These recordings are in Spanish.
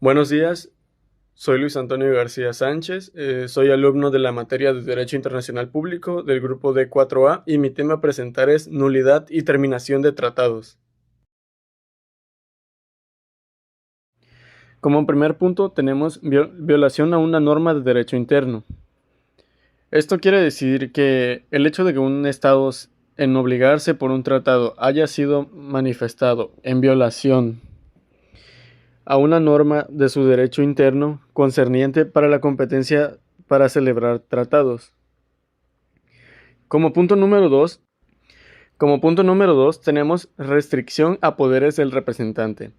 Buenos días, soy Luis Antonio García Sánchez, soy alumno de la materia de Derecho Internacional Público del grupo D4A y mi tema a presentar es nulidad y terminación de tratados. Como primer punto tenemos violación a una norma de derecho interno. Esto quiere decir que el hecho de que un Estado en obligarse por un tratado haya sido manifestado en violación a una norma de su derecho interno concerniente para la competencia para celebrar tratados. Como punto número 2, tenemos restricción a poderes del representante.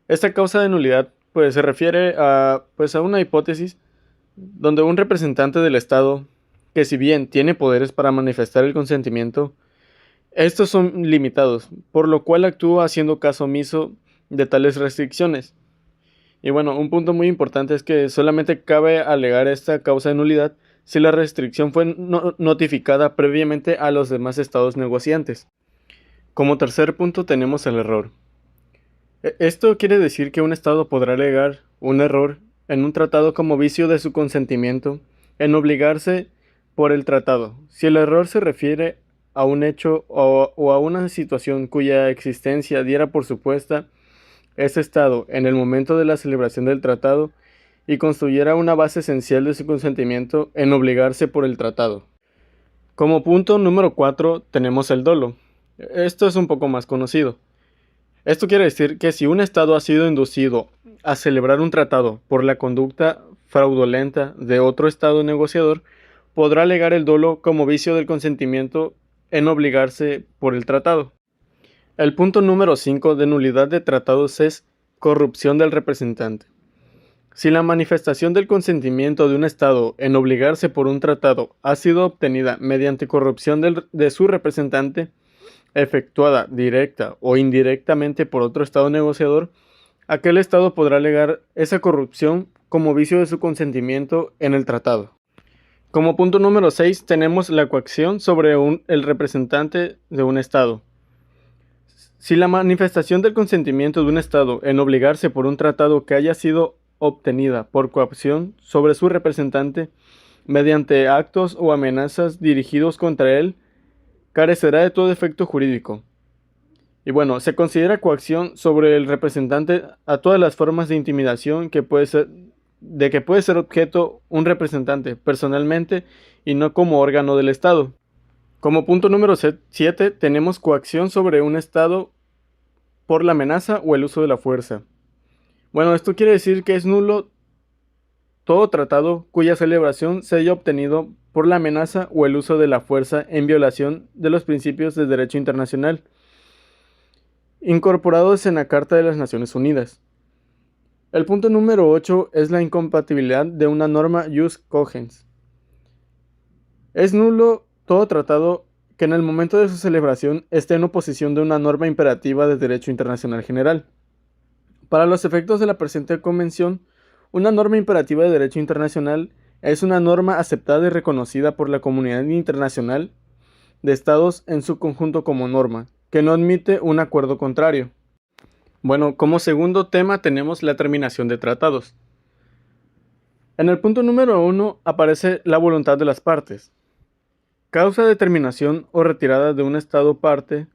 Esta causa de nulidad se refiere a una hipótesis donde un representante del Estado, que si bien tiene poderes para manifestar el consentimiento, estos son limitados, por lo cual actúa haciendo caso omiso de tales restricciones. Y bueno, un punto muy importante es que solamente cabe alegar esta causa de nulidad si la restricción fue notificada previamente a los demás estados negociantes. Como tercer punto tenemos el error. Esto quiere decir que un estado podrá alegar un error en un tratado como vicio de su consentimiento en obligarse por el tratado, si el error se refiere a un hecho o a una situación cuya existencia diera por supuesta ese estado en el momento de la celebración del tratado y construyera una base esencial de su consentimiento en obligarse por el tratado. Como punto número 4 tenemos el dolo. Esto es un poco más conocido. Esto quiere decir que si un Estado ha sido inducido a celebrar un tratado por la conducta fraudulenta de otro Estado negociador, podrá alegar el dolo como vicio del consentimiento en obligarse por el tratado. El punto número 5 de nulidad de tratados es corrupción del representante. Si la manifestación del consentimiento de un Estado en obligarse por un tratado ha sido obtenida mediante corrupción de su representante, efectuada directa o indirectamente por otro Estado negociador, aquel Estado podrá alegar esa corrupción como vicio de su consentimiento en el tratado. Como punto número 6 tenemos la coacción sobre el representante de un Estado. Si la manifestación del consentimiento de un Estado en obligarse por un tratado que haya sido obtenida por coacción sobre su representante mediante actos o amenazas dirigidos contra él, carecerá de todo efecto jurídico. Y bueno, se considera coacción sobre el representante a todas las formas de intimidación que puede ser objeto un representante personalmente y no como órgano del Estado. Como punto número 7 tenemos coacción sobre un Estado por la amenaza o el uso de la fuerza. Bueno, esto quiere decir que es nulo todo tratado cuya celebración se haya obtenido por la amenaza o el uso de la fuerza en violación de los principios del derecho internacional, incorporados en la Carta de las Naciones Unidas. El punto número 8 es la incompatibilidad de una norma jus cogens. Es nulo todo tratado que en el momento de su celebración esté en oposición de una norma imperativa de derecho internacional general. Para los efectos de la presente convención, una norma imperativa de derecho internacional es una norma aceptada y reconocida por la comunidad internacional de estados en su conjunto como norma, que no admite un acuerdo contrario. Bueno, como segundo tema tenemos la terminación de tratados. En el punto número 1 aparece la voluntad de las partes. Causa de terminación o retirada de un estado parte.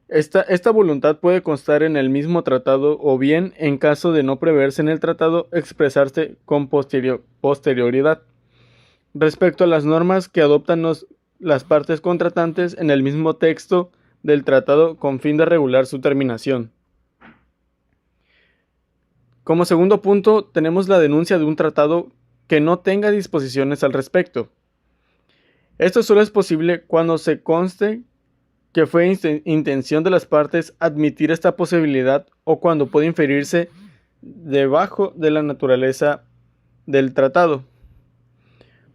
Esta voluntad puede constar en el mismo tratado o bien, en caso de no preverse en el tratado, expresarse con posterioridad respecto a las normas que adoptan las partes contratantes en el mismo texto del tratado con fin de regular su terminación. Como segundo punto, tenemos la denuncia de un tratado que no tenga disposiciones al respecto. Esto solo es posible cuando se conste que fue intención de las partes admitir esta posibilidad o cuando puede inferirse debajo de la naturaleza del tratado.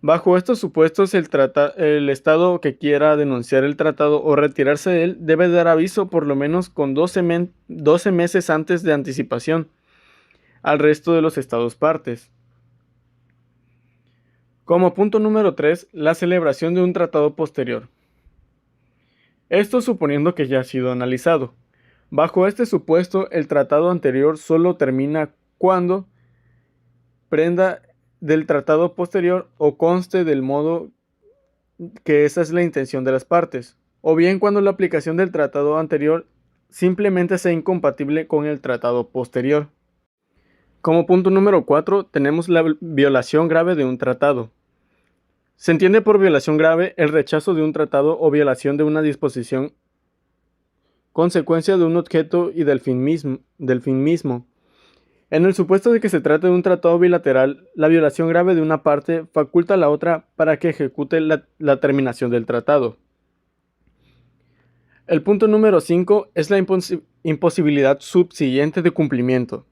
Bajo estos supuestos, el Estado que quiera denunciar el tratado o retirarse de él debe dar aviso por lo menos con 12 meses antes de anticipación al resto de los Estados partes. Como punto número 3, la celebración de un tratado posterior. Esto suponiendo que ya ha sido analizado. Bajo este supuesto, el tratado anterior solo termina cuando prenda del tratado posterior o conste del modo que esa es la intención de las partes, o bien cuando la aplicación del tratado anterior simplemente sea incompatible con el tratado posterior. Como punto número 4 tenemos la violación grave de un tratado. Se entiende por violación grave el rechazo de un tratado o violación de una disposición consecuencia de un objeto y del fin mismo. En el supuesto de que se trate de un tratado bilateral, la violación grave de una parte faculta a la otra para que ejecute la terminación del tratado. El punto número 5 es la imposibilidad subsiguiente de cumplimiento.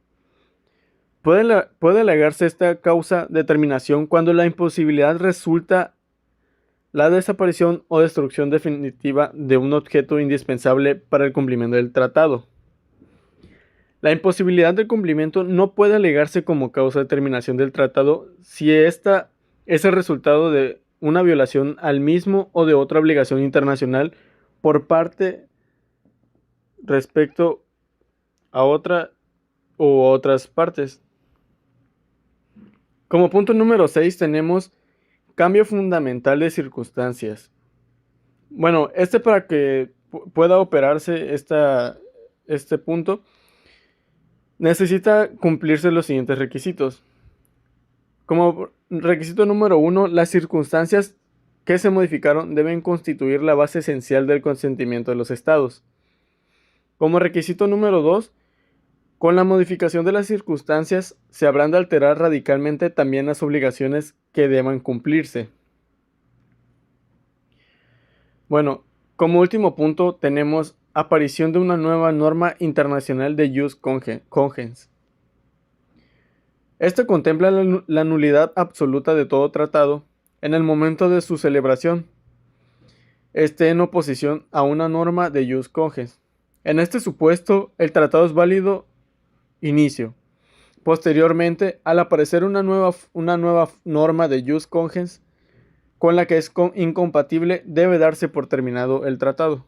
Puede alegarse esta causa de terminación cuando la imposibilidad resulta la desaparición o destrucción definitiva de un objeto indispensable para el cumplimiento del tratado. La imposibilidad de cumplimiento no puede alegarse como causa de terminación del tratado si ésta es el resultado de una violación al mismo o de otra obligación internacional por parte respecto a otra u otras partes. Como punto número 6 tenemos cambio fundamental de circunstancias. Bueno, para que pueda operarse este punto, necesita cumplirse los siguientes requisitos. Como requisito número 1, las circunstancias que se modificaron deben constituir la base esencial del consentimiento de los estados. Como requisito número 2, con la modificación de las circunstancias se habrán de alterar radicalmente también las obligaciones que deban cumplirse. Bueno, como último punto tenemos aparición de una nueva norma internacional de jus cogens. Esto contempla la nulidad absoluta de todo tratado en el momento de su celebración, esté en oposición a una norma de jus cogens. En este supuesto, el tratado es válido inicio. Posteriormente, al aparecer una nueva norma de jus cogens con la que es incompatible, debe darse por terminado el tratado.